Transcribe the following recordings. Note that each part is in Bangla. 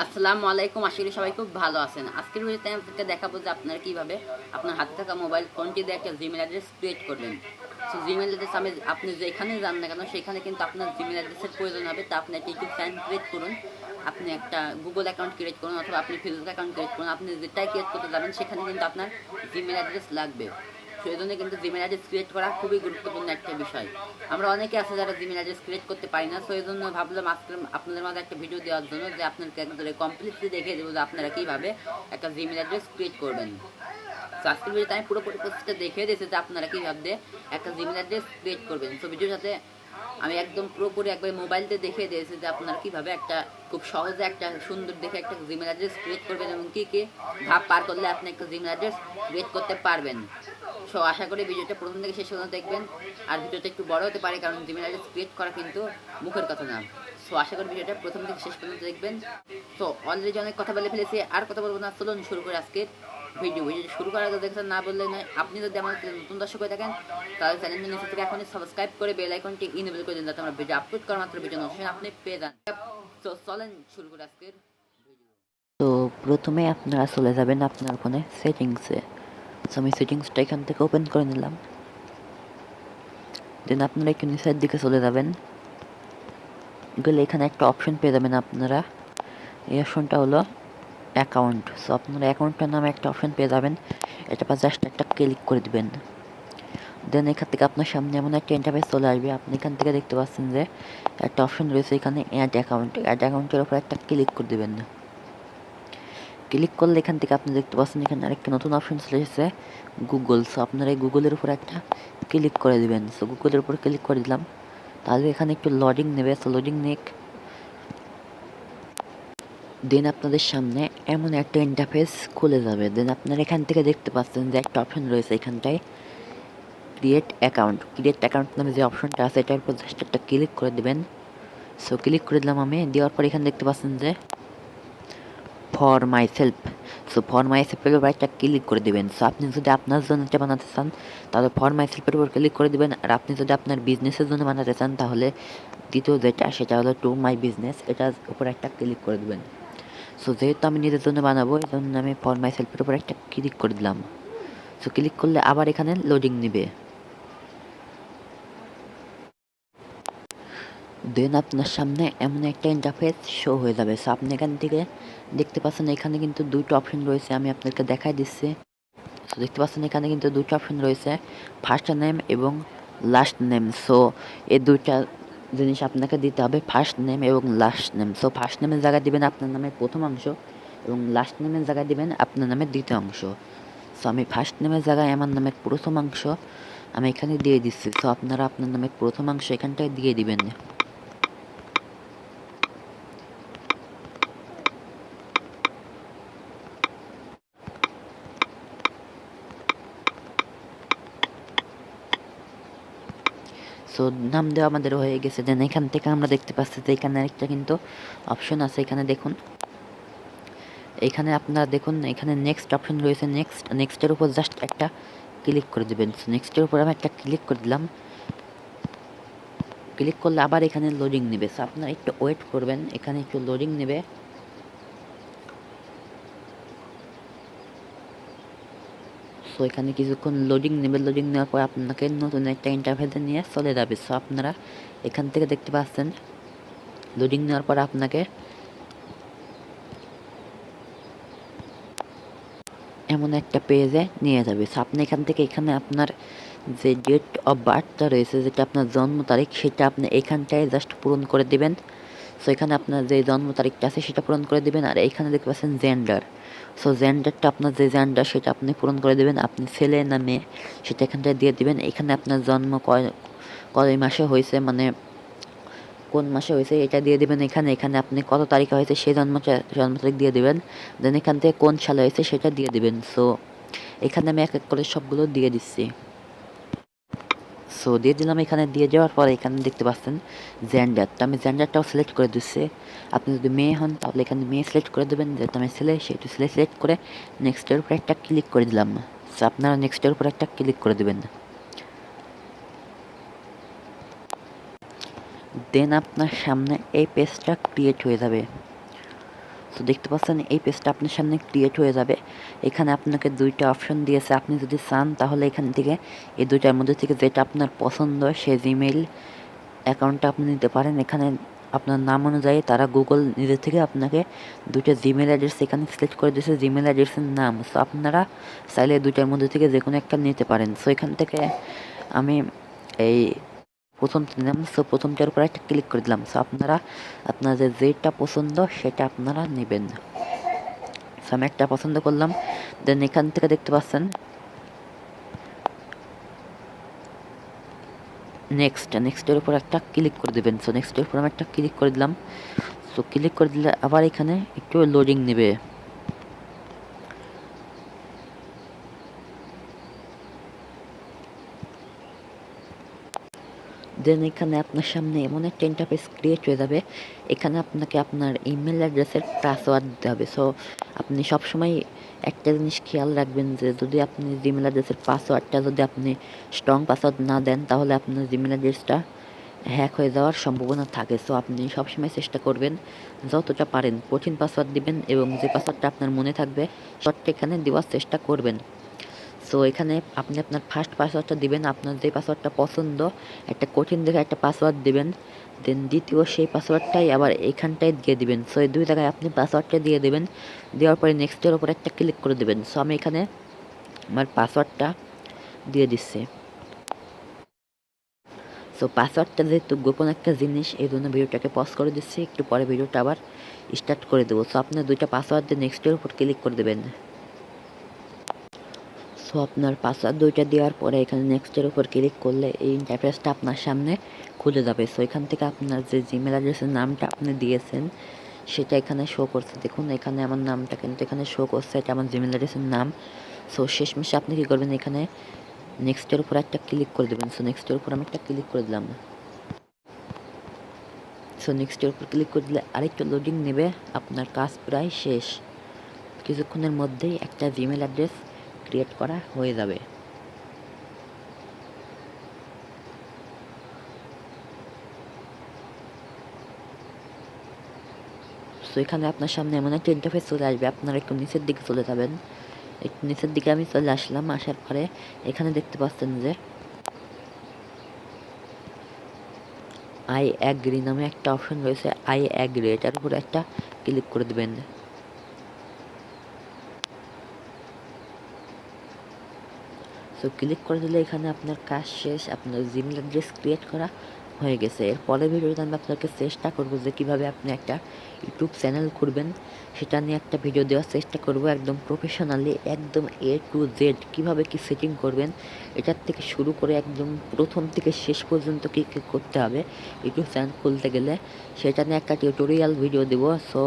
আসসালামু আলাইকুম, আশা করি সবাই খুব ভালো আছেন। আজকের ভিডিওতে আমি আপনাকে দেখাবো যে আপনারা কিভাবে আপনার হাতে থাকা মোবাইল ফোনটি দিয়ে একটা জিমেল অ্যাড্রেস ক্রিয়েট করবেন। সো জিমেল অ্যাড্রেস আপনি যেখানে যান না কেন সেখানে কিন্তু আপনার জিমেল অ্যাড্রেসের প্রয়োজন হবে। তা আপনি একটা ইউটিউব চ্যানেল ক্রিয়েট করুন, আপনি একটা গুগল অ্যাকাউন্ট ক্রিয়েট করুন, অথবা আপনি ফেসবুক অ্যাকাউন্ট ক্রিয়েট করুন। আপনি যেটাই ক্রিয়েট করতে যাবেন সেখানে কিন্তু আপনার জিমেল অ্যাড্রেস লাগবে। সেই জন্য কিন্তু জিমেল অ্যাড্রেস ক্রিয়েট করা খুবই গুরুত্বপূর্ণ একটা বিষয়। আমরা অনেকে আছে যারা জিমেল অ্যাড্রেস ক্রিয়েট করতে পারি না। সেই জন্য ভাবলাম আজকে আপনাদের মাঝে একটা ভিডিও দেওয়ার জন্য, যে আপনাদেরকে একদম কমপ্লিটলি দেখিয়ে দেবো যে আপনারা কীভাবে একটা জিমেল অ্যাড্রেস ক্রিয়েট করবেন। তো আজকের ভিডিওতে আমি পুরোপুরি প্রসেসটা দেখিয়ে দিয়েছি যে আপনারা কীভাবে একটা জিমেল অ্যাড্রেস ক্রিয়েট করবেন। তো ভিডিওর সাথে আমি একদম পুরোপুরি একবার মোবাইলতে দেখিয়ে দিয়েছি যে আপনারা কীভাবে একটা খুব সহজে একটা সুন্দর দেখে একটা জিমেল অ্যাড্রেস ক্রিয়েট করবেন এবং কী কী ধাপ পার করলে আপনি একটা জিমেল অ্যাড্রেস ক্রিয়েট করতে পারবেন। সো আশা করি ভিডিওটা প্রথম থেকে শেষ পর্যন্ত দেখবেন। আর ভিডিওটা একটু বড় হতে পারে, কারণ জিমেল অ্যাড্রেস ক্রিয়েট করা কিন্তু মুখের কথা না। সো আশা করি ভিডিওটা প্রথম থেকে শেষ পর্যন্ত দেখবেন। তো অলরেডি অনেক কথা বলে ফেলেছি, আর কথা বলবো না, চলুন শুরু করে আজকের ভিডিওটা শুরু করার আগে দেখছেন না বললে নয়। আপনি যদি আমাদের নতুন দর্শক হয়ে থাকেন তাহলে চ্যানেলটি নিচে থেকে এখনই সাবস্ক্রাইব করে বেল আইকনটি ইনেবল করে দিন, যাতে আমরা ভিডিও আপলোড করার মাত্র ভিডিও নোটিফিকেশন আপনি পেয়ে যান। তো চলেন শুরু করে আজকের ভিডিও। তো প্রথমে আপনারা চলে যাবেন আপনার ফোনে সেটিংসে। আমি সেটিংসটা এখান থেকে ওপেন করে নিলাম। দেন আপনারা একটু নিচের দিকে চলে যাবেন, গেলে এখানে একটা অপশন পেয়ে যাবেন আপনারা। এই অপশনটা হলো অ্যাকাউন্ট। সো আপনারা অ্যাকাউন্টটার নামে একটা অপশন পেয়ে যাবেন, এটা পর জাস্ট একটা ক্লিক করে দিবেন। দেন এখান থেকে আপনার সামনে এমন একটা ইন্টারফেস চলে আসবে। আপনি এখান থেকে দেখতে পাচ্ছেন যে একটা অপশন রয়েছে এখানে অ্যাড অ্যাকাউন্ট। অ্যাড অ্যাকাউন্টের উপর একটা ক্লিক করে দেবেন। ক্লিক করলে এখান থেকে আপনি দেখতে পাচ্ছেন এখানে আরেকটা নতুন অপশন চলে এসেছে গুগল। সো আপনারা এই গুগলের উপর একটা ক্লিক করে দিবেন। সো গুগলের উপর ক্লিক করে দিলাম, তাহলে এখানে একটু লোডিং নেবে। সো লোডিং নিক, দেন আপনাদের সামনে এমন একটা ইন্টারফেস খুলে যাবে। দেন আপনারা এখান থেকে দেখতে পাচ্ছেন যে একটা অপশন রয়েছে এখানটায় ক্রিয়েট অ্যাকাউন্ট। ক্রিয়েট অ্যাকাউন্ট নামে যে অপশনটা আছে এটার উপর জাস্ট একটা ক্লিক করে দেবেন। সো ক্লিক করে দিলাম আমি। দেওয়ার পর এখানে দেখতে পাচ্ছেন যে for myself. So for মাই সেলফের উপর একটা ক্লিক করে দেবেন। সো আপনি যদি আপনার জন্য এটা বানাতে চান তাহলে ফর মাই সেলফের উপর ক্লিক করে দেবেন। আর আপনি যদি আপনার বিজনেসের জন্য বানাতে চান তাহলে দ্বিতীয় যেটা সেটা হলো টু মাই বিজনেস, এটার উপর একটা ক্লিক করে দেবেন। সো যেহেতু আমি নিজের জন্য বানাবো এই জন্য আমি ফর মাই সেলফের উপর একটা ক্লিক করে দিলাম। সো ক্লিক করলে আবার এখানে লোডিং নেবে। দেন আপনার সামনে এমন একটা ইন্টারফেস শো হয়ে যাবে। সো আপনি এখান থেকে দেখতে পাচ্ছেন এখানে কিন্তু দুটো অপশন রয়েছে, আমি আপনাকে দেখাই দিচ্ছি। সো দেখতে পাচ্ছেন এখানে কিন্তু দুটো অপশন রয়েছে, ফার্স্ট নেম এবং লাস্ট নেম। সো এই দুইটা জিনিস আপনাকে দিতে হবে, ফার্স্ট নেম এবং লাস্ট নেম। সো ফার্স্ট নেমের জায়গায় দিবেন আপনার নামের প্রথম অংশ এবং লাস্ট নেমের জায়গায় দিবেন আপনার নামের দ্বিতীয় অংশ। সো আমি ফার্স্ট নেমের জায়গায় আমার নামের প্রথম অংশ আমি এখানে দিয়ে দিচ্ছি। সো আপনারা আপনার নামের প্রথম অংশ এখানটায় দিয়ে দিবেন। সো নাম দেওয়া আমাদের হয়ে গেছে। দেন এখান থেকে আমরা দেখতে পাচ্ছি যে এখানে আরেকটা কিন্তু অপশন আছে, এখানে দেখুন। এখানে আপনারা দেখুন এখানে নেক্সট অপশন রয়েছে, নেক্সটের উপর জাস্ট একটা ক্লিক করে দেবেন। সো নেক্সটের উপর আমি একটা ক্লিক করে দিলাম। ক্লিক করলে আবার এখানে লোডিং নেবে। সো আপনারা একটু ওয়েট করবেন, এখানে একটু লোডিং নেবে। সো এখানে কিছুক্ষণ লোডিং নেবে। লোডিং নেওয়ার পর আপনাকে নতুন একটা ইন্টারফেসে নিয়ে চলে যাবে। সো আপনারা এখান থেকে দেখতে পাচ্ছেন লোডিং নেওয়ার পর আপনাকে এমন একটা পেজে নিয়ে যাবে। সো আপনি এখান থেকে এখানে আপনার যে ডেট অফ বার্থটা রয়েছে, যেটা আপনার জন্ম তারিখ, সেটা আপনি এখানটায় জাস্ট পূরণ করে দিবেন। সো এখানে আপনার যে জন্ম তারিখটা আছে সেটা পূরণ করে দিবেন। আর এইখানে দেখতে পাচ্ছেন জেন্ডার। সো জেন্ডারটা আপনার যে জেন্ডার সেটা আপনি পূরণ করে দেবেন, আপনি ছেলে না মেয়ে সেটা এখানটায় দিয়ে দিবেন। এখানে আপনার জন্ম কয় মাসে হয়েছে, মানে কোন মাসে হয়েছে এটা দিয়ে দিবেন। এখানে আপনি কত তারিখে হয়েছে সেই জন্ম তারিখ দিয়ে দিবেন। দেন এখান থেকে কোন সালে হয়েছে সেটা দিয়ে দিবেন। সো এখানে আমি এক এক করে সবগুলো দিয়ে দিচ্ছি। সো দিয়ে দিলাম। এখানে দিয়ে যাওয়ার পর এখানে দেখতে পাচ্ছেন জেন্ডারটা, আমি জেন্ডারটাও সিলেক্ট করে দিচ্ছি। আপনি যদি মেয়ে হন তাহলে এখানে মেয়ে সিলেক্ট করে দেবেন, যেহেতু আমি ছেলে সেহেতু ছেলে সিলেক্ট করে নেক্সটের উপর একটা ক্লিক করে দিলাম। সো আপনারা নেক্সটের উপর একটা ক্লিক করে দেবেন। দেন আপনার সামনে এই পেজটা ক্রিয়েট হয়ে যাবে। তো দেখতে পাচ্ছেন এই পেজটা আপনার সামনে ক্রিয়েট হয়ে যাবে। এখানে আপনাকে দুইটা অপশন দিয়েছে, আপনি যদি চান তাহলে এখান থেকে এই দুইটার মধ্যে থেকে যেটা আপনার পছন্দ সেই জিমেইল অ্যাকাউন্টটা আপনি নিতে পারেন। এখানে আপনার নাম অনুযায়ী তারা গুগল নিজে থেকে আপনাকে দুইটা জিমেল অ্যাড্রেস এখানে সিলেক্ট করে দিয়েছে, জিমেল অ্যাড্রেসের নাম। সো আপনারা চাইলে দুইটার মধ্যে থেকে যে কোনো একটা নিতে পারেন। সো এখান থেকে আমি এই প্রথমটা নিলাম। সো প্রথমটার উপর একটা ক্লিক করে দিলাম। সো আপনারা আপনাদের যেটা পছন্দ সেটা আপনারা নেবেন। সো আমি একটা পছন্দ করলাম। দেন এখান থেকে দেখতে পাচ্ছেন নেক্সটের উপর একটা ক্লিক করে দেবেন। সো নেক্সটের উপর আমি একটা ক্লিক করে দিলাম। সো ক্লিক করে দিলে আবার এখানে একটু লোডিং নেবে। দেন এখানে আপনার সামনে এমন একটা ইন্টারফেস ক্রিয়েট হয়ে যাবে। এখানে আপনাকে আপনার ইমেল অ্যাড্রেসের পাসওয়ার্ড দিতে হবে। সো আপনি সবসময় একটা জিনিস খেয়াল রাখবেন যে যদি আপনি জিমেল অ্যাড্রেসের পাসওয়ার্ডটা যদি আপনি স্ট্রং পাসওয়ার্ড না দেন তাহলে আপনার জিমেল অ্যাড্রেসটা হ্যাক হয়ে যাওয়ার সম্ভাবনা থাকে। সো আপনি সবসময় চেষ্টা করবেন যতটা পারেন কঠিন পাসওয়ার্ড দিবেন এবং যে পাসওয়ার্ডটা আপনার মনে থাকবে শর্টটা এখানে দেওয়ার চেষ্টা করবেন। সো এখানে আপনি আপনার ফার্স্ট পাসওয়ার্ডটা দিবেন, আপনার যে পাসওয়ার্ডটা পছন্দ একটা কঠিন দেখে একটা পাসওয়ার্ড দিবেন। দেন দ্বিতীয় সেই পাসওয়ার্ডটাই আবার এইখানটায় দিয়ে দিবেন। সো এই দুই জায়গায় আপনি পাসওয়ার্ডটা দিয়ে দেবেন। দেওয়ার পরে নেক্সটের ওপর একটা ক্লিক করে দেবেন। সো আমি এখানে আমার পাসওয়ার্ডটা দিয়ে দিচ্ছি। সো পাসওয়ার্ডটা যেহেতু গোপন একটা জিনিস এই জন্য ভিডিওটাকে পজ করে দিচ্ছি, একটু পরে ভিডিওটা আবার স্টার্ট করে দেবো। সো আপনার দুইটা পাসওয়ার্ড দিয়ে নেক্সটের উপর ক্লিক করে দেবেন। সো আপনার পাসওয়ার্ড দুইটা দেওয়ার পরে এখানে নেক্সটের উপর ক্লিক করলে এই ইন্টারফেসটা আপনার সামনে খুলে যাবে। সো এখান থেকে আপনার যে জিমেল অ্যাড্রেসের নামটা আপনি দিয়েছেন সেটা এখানে শো করছে। দেখুন এখানে আমার নামটা কিন্তু এখানে শো করছে, এটা আমার জিমেল অ্যাড্রেসের নাম। সো শেষমেশে আপনি কী করবেন, এখানে নেক্সটের উপর একটা ক্লিক করে দেবেন। সো নেক্সটের উপর আমি একটা ক্লিক করে দিলাম। সো নেক্সটের উপর ক্লিক করে দিলে আরেকটু লোডিং নেবে। আপনার কাজ প্রায় শেষ, কিছুক্ষণের মধ্যেই একটা জিমেল অ্যাড্রেস ক্রিয়েট করা হয়ে যাবে। সো এখানে আপনার সামনে এমন একটা ইন্টারফেস চলে আসবে, আপনারা একটু নিচের দিকে চলে যাবেন। একটু নিচের দিকে আমি চলে আসলাম। আসার পরে এখানে দেখতে পাচ্ছেন যে আই অ্যাগ্রি নামে একটা অপশন রয়েছে, আই অ্যাগ্রি, এটার উপরে একটা ক্লিক করে দেবেন। সো ক্লিক করে দিলে এখানে আপনার কাজ শেষ, আপনার জিমেল অ্যাড্রেস ক্রিয়েট করা হয়ে গেছে। এর পরের ভিডিওতে আমি আপনাকে চেষ্টা করব যে কীভাবে আপনি একটা ইউটিউব চ্যানেল খুলবেন সেটা নিয়ে একটা ভিডিও দেওয়ার চেষ্টা করব, একদম প্রফেশনালি, একদম A to Z কীভাবে কী সেটিং করবেন এটার থেকে শুরু করে একদম প্রথম থেকে শেষ পর্যন্ত কী কী করতে হবে ইউটিউব চ্যানেল খুলতে গেলে সেটা নিয়ে একটা টিউটোরিয়াল ভিডিও দেবো। সো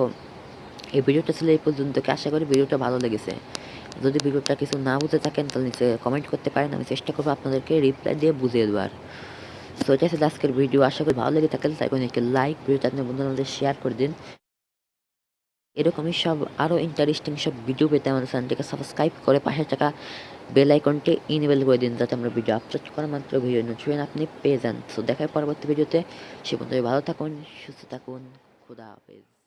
এই ভিডিওটা ছিল এই পর্যন্ত, আশা করি ভিডিওটা ভালো লেগেছে। যদি ভিডিওটা কিছু না বুঝে থাকেন তাহলে নিচে কমেন্ট করতে পারেন, আমি চেষ্টা করবো আপনাদেরকে রিপ্লাই দিয়ে বুঝিয়ে দেওয়ার। সো এটা ছিল আজকের ভিডিও, আশা করি ভালো লেগে থাকেন, তাই একটি লাইক, ভিডিওটা আপনার বন্ধুদের শেয়ার করে দিন। এরকমই সব আরও ইন্টারেস্টিং সব ভিডিও পেতে আমাদের চ্যানেলটিকে সাবস্ক্রাইব করে পাশে থাকা বেল আইকনটি ইনেবল করে দিন যাতে আমরা ভিডিও আপলোড করা মাত্র ভিডিও নোটিফিকেশন আপনি পেয়ে যান। সো দেখায় পরবর্তী ভিডিওতে, সে পর্যন্ত ভালো থাকুন, সুস্থ থাকুন, খুদা হাফেজ।